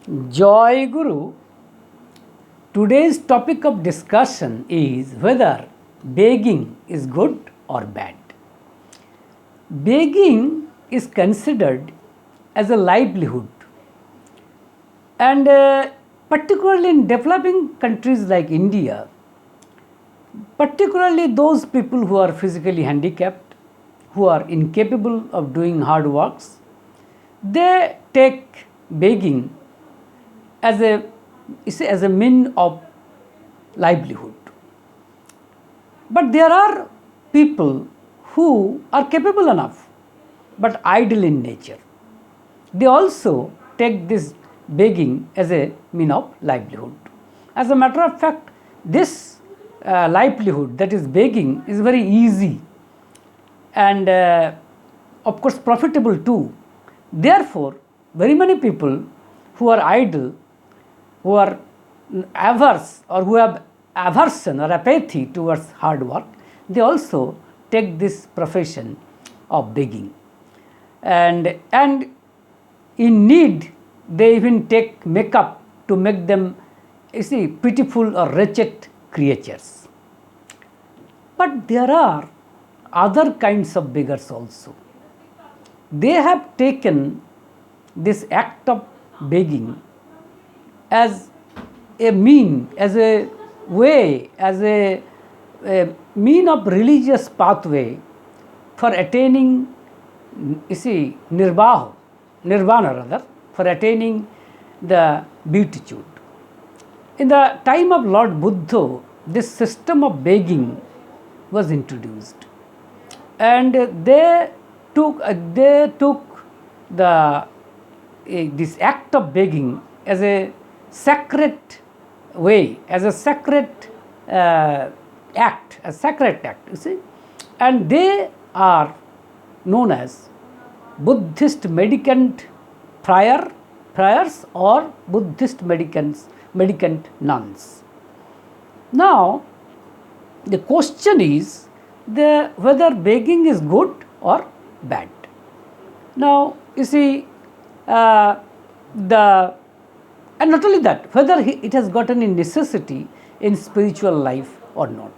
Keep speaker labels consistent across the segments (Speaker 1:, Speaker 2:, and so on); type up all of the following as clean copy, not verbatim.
Speaker 1: Joy Guru, today's topic of discussion is whether begging is good or bad. Begging is considered as a livelihood, and particularly in developing countries like India, particularly those people who are physically handicapped, who are incapable of doing hard works, they take begging as a mean of livelihood. But there are people who are capable enough but idle in nature. They also take this begging as a mean of livelihood. As a matter of fact, this livelihood, that is begging, is very easy and of course profitable too. Therefore, very many people who are idle, who are averse or who have aversion or apathy towards hard work, they also take this profession of begging. And in need, they even take makeup to make them, pitiful or wretched creatures. But there are other kinds of beggars also. They have taken this act of begging as a mean, as a way, as a mean of religious pathway for attaining, nirvana rather, for attaining the beatitude. In the time of Lord Buddha, this system of begging was introduced, and they took the this act of begging as a sacred way, as a sacred act, and they are known as Buddhist mendicant friars or Buddhist mendicant nuns. Now, the question is whether begging is good or bad. Now, and not only that, whether it has got any necessity in spiritual life or not.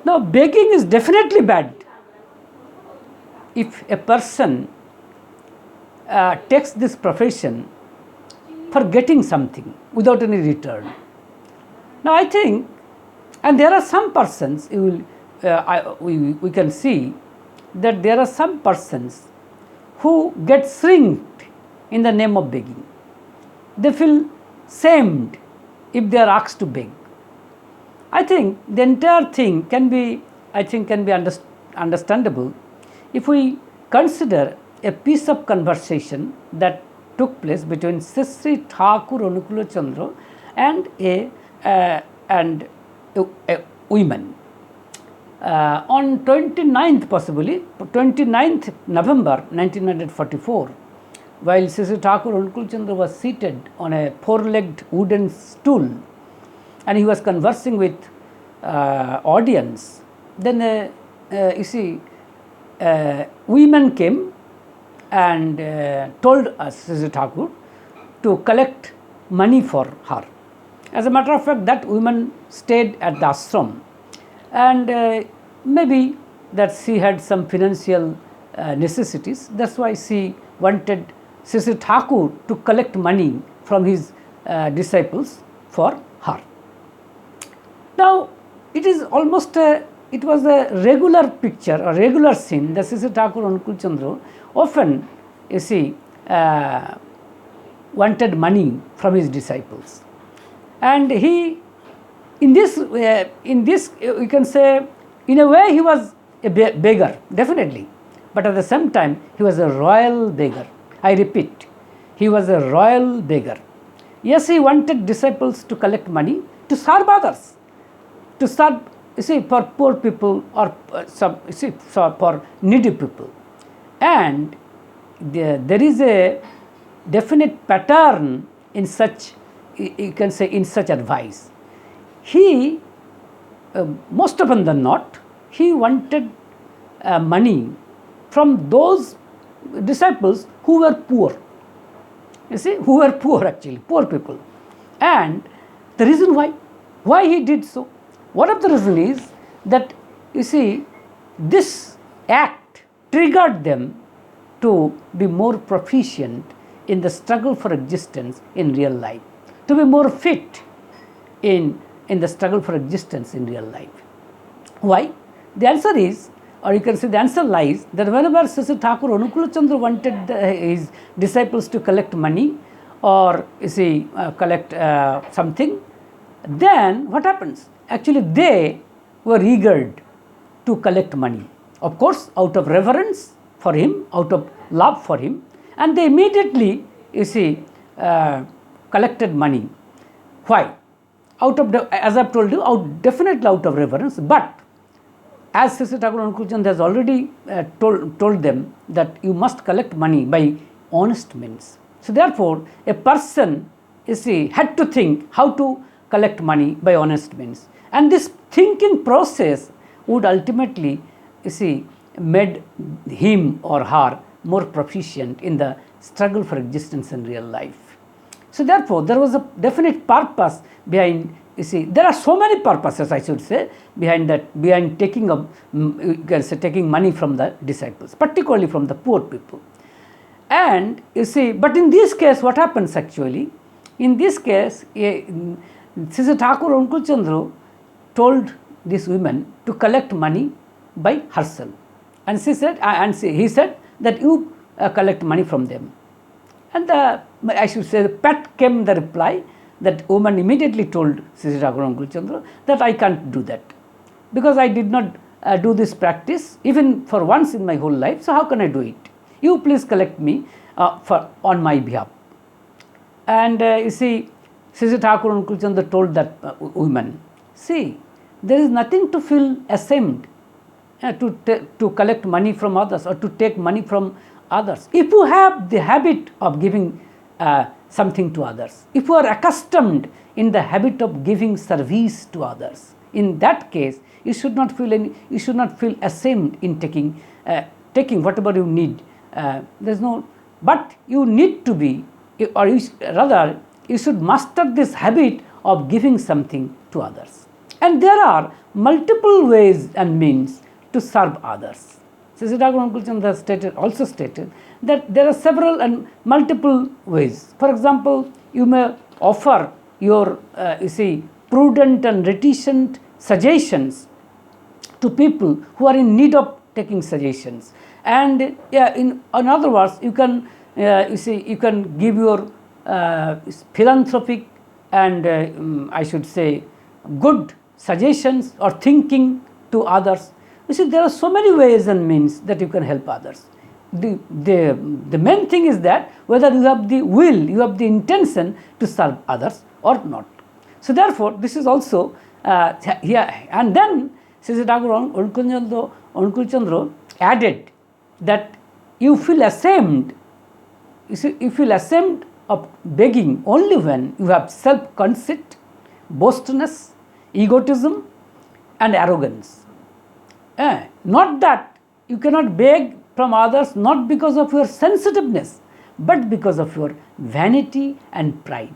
Speaker 1: Now, begging is definitely bad if a person takes this profession for getting something without any return. Now, I think, and there are some persons, we can see that there are some persons who get shrinked in the name of begging. They feel shamed if they are asked to beg. I think the entire thing can be understandable if we consider a piece of conversation that took place between Sri Thakur Anukula Chandra and a woman. On 29th November 1944, while Sri Thakur Anukul Chandra was seated on a four-legged wooden stool and he was conversing with audience, then women came and told us, Sri Thakur, to collect money for her. As a matter of fact, that woman stayed at the ashram, and maybe that she had some financial necessities. That's why she wanted Sri Thakur to collect money from his disciples for her. Now, it was a regular picture, a regular scene that Sri Thakur Anukul Chandra often, wanted money from his disciples. And he, in this, we can say, in a way he was a beggar, definitely. But at the same time, he was a royal beggar. I repeat, he was a royal beggar. Yes, he wanted disciples to collect money to serve others, to serve, for poor people or for needy people. And there is a definite pattern in such, you can say, in such advice. He, most often than not, he wanted money from those disciples who were poor. you see, who were poor actually, poor people. And the reason why he did so, one of the reason is that, you see, this act triggered them to be more proficient in the struggle for existence in real life, to be more fit in the struggle for existence in real life. Why? The answer is, or you can say the answer lies, that whenever Sri Thakur Anukul Chandra wanted his disciples to collect money or, you see, collect something, then what happens? Actually, they were eager to collect money. Of course, out of reverence for him, out of love for him, and they immediately, you see, collected money. Why? Out of, as I've told you, definitely out of reverence, but as Sri Thakur Anukul Chandra has already told them that you must collect money by honest means. So therefore, a person, you see, had to think how to collect money by honest means. And this thinking process would ultimately, you see, made him or her more proficient in the struggle for existence in real life. So therefore, there was a definite purpose behind, you see, there are so many purposes, I should say, behind that, behind taking you can say, taking money from the disciples, particularly from the poor people. And you see, but in this case, what happens actually? In this case, Sri Thakur Anukul Chandra told these women to collect money by herself, and she said, he said that you collect money from them. And I should say, pat came the reply that woman immediately told Sri Thakur Anukul Chandra that I can't do that, because I did not do this practice even for once in my whole life. So how can I do it? You please collect me on my behalf. And you see, Sri Thakur Anukul Chandra told that woman, see, there is nothing to feel ashamed to collect money from others or to take money from others. If you have the habit of giving something to others, if you are accustomed in the habit of giving service to others, in that case, you should not feel ashamed in taking whatever you need. There's no, but you need to be, or rather, you should master this habit of giving something to others. And there are multiple ways and means to serve others. Sri Thakur Anukul Chandra also stated that there are several and multiple ways. For example, you may offer your, prudent and reticent suggestions to people who are in need of taking suggestions. And in other words, you can, you can give your philanthropic and I should say good suggestions or thinking to others. You see, there are so many ways and means that you can help others. The main thing is that whether you have the will, you have the intention to serve others or not. So therefore, this is also here. And then Sri Thakur Anukul Chandra added that you feel ashamed. You feel ashamed of begging only when you have self-conceit, boastfulness, egotism, and arrogance. Not that you cannot beg from others, not because of your sensitiveness, but because of your vanity and pride.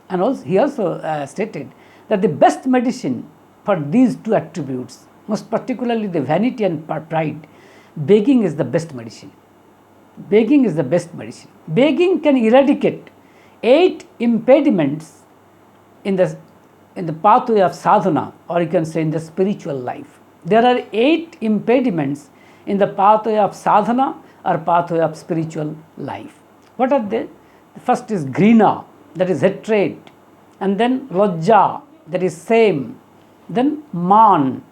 Speaker 1: And also, he also stated that the best medicine for these two attributes, most particularly the vanity and pride, begging is the best medicine. Begging is the best medicine. Begging can eradicate 8 impediments in the pathway of sadhana, or you can say in the spiritual life. There are 8 impediments in the pathway of sadhana or pathway of spiritual life. What are they? The first is grina, that is hatred, and then lajja, that is shame, then man,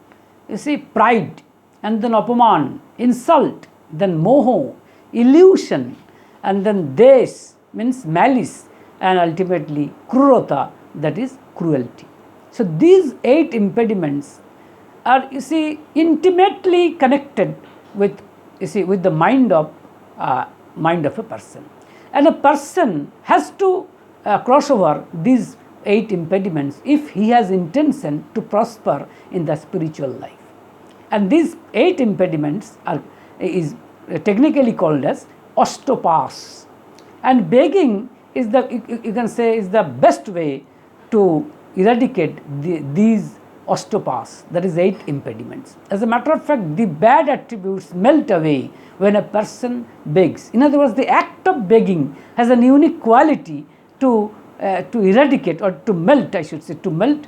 Speaker 1: you see, pride, and then apaman, insult, then moho, illusion, and then desh, means malice, and ultimately krurata, that is cruelty. So these 8 impediments are, you see, intimately connected with, you see, with the mind of a person. And a person has to cross over these 8 impediments if he has intention to prosper in the spiritual life. And these 8 impediments is technically called as ostopas. And begging is you can say is the best way to eradicate these osteopaths, that is 8 impediments. As a matter of fact, the bad attributes melt away when a person begs. In other words, the act of begging has a unique quality to eradicate, or to melt, I should say, to melt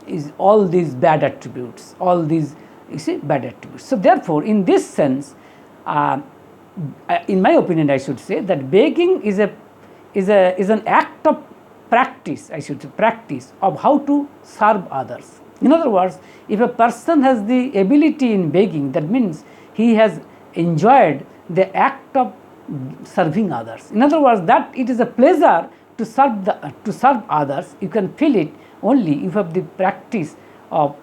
Speaker 1: is all these bad attributes, all these, you see, bad attributes. So therefore, in this sense, in my opinion, I should say that begging is an act of practice, I should say, practice of how to serve others. In other words, if a person has the ability in begging, that means he has enjoyed the act of serving others. In other words, that it is a pleasure to serve others. You can feel it only if you have the practice of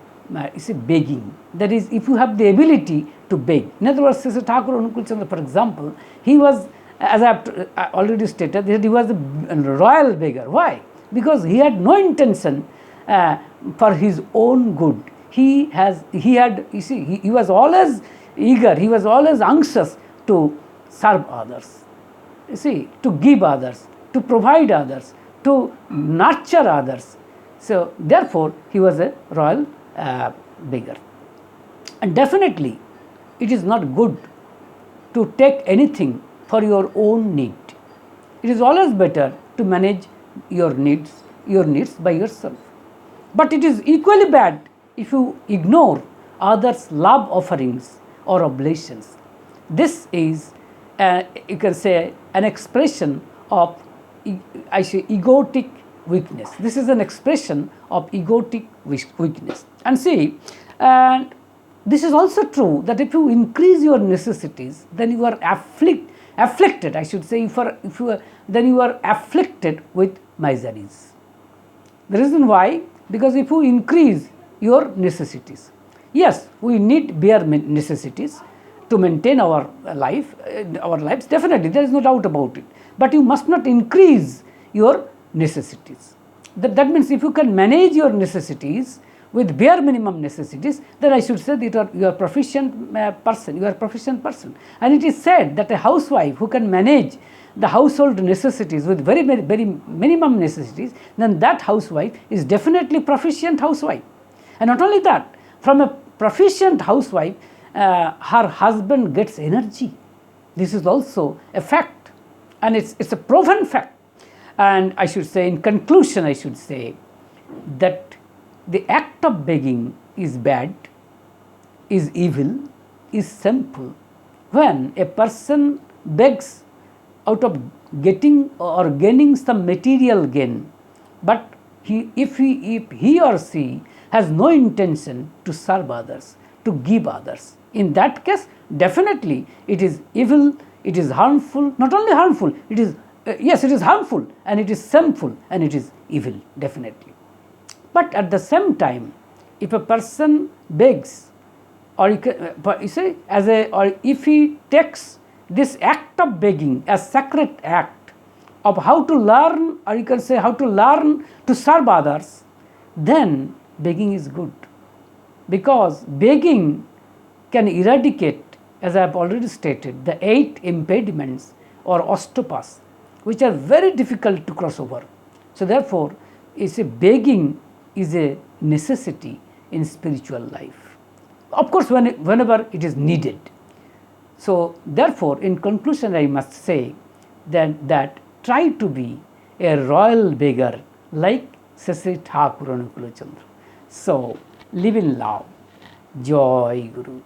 Speaker 1: begging. That is, if you have the ability to beg. In other words, Sri Thakur Anukul Chandra, for example, he was, as I have already stated, that he was a royal beggar. Why? Because he had no intention for his own good. He was always eager, he was always anxious to serve others, to give others, to provide others, to nurture others. So therefore, he was a royal beggar. And definitely, it is not good to take anything for your own need. It is always better to manage your needs by yourself. But it is equally bad if you ignore others' love offerings or oblations. This is, you can say, an expression of, egotic weakness. This is an expression of egotic weakness. And see, this is also true that if you increase your necessities, then you are afflicted, I should say, then you are afflicted with miseries. The reason why? Because if you increase your necessities, yes, we need bare necessities to maintain our lives, definitely, there is no doubt about it. But you must not increase your necessities. That means if you can manage your necessities with bare minimum necessities, then I should say that you are a proficient person. And it is said that a housewife who can manage the household necessities with very minimum necessities, then that housewife is definitely proficient housewife. And not only that, from a proficient housewife, her husband gets energy. This is also a fact, and it's a proven fact. And I should say, in conclusion, I should say that the act of begging is bad, is evil, is sinful. When a person begs out of getting or gaining some material gain, but if he or she has no intention to serve others, to give others, in that case, definitely it is evil, it is harmful. Not only harmful, it is yes, it is harmful, and it is sinful, and it is evil, definitely. But at the same time, if a person begs, or if he takes this act of begging as sacred act of how to learn, or you can say how to learn to serve others, then begging is good, because begging can eradicate, as I have already stated, the 8 impediments or osteopaths, which are very difficult to cross over. So therefore, begging is a necessity in spiritual life. Of course, whenever it is needed. So therefore, in conclusion, I must say that try to be a royal beggar like Sri Thakur Anukul Chandra. So live in love. Joy Guru.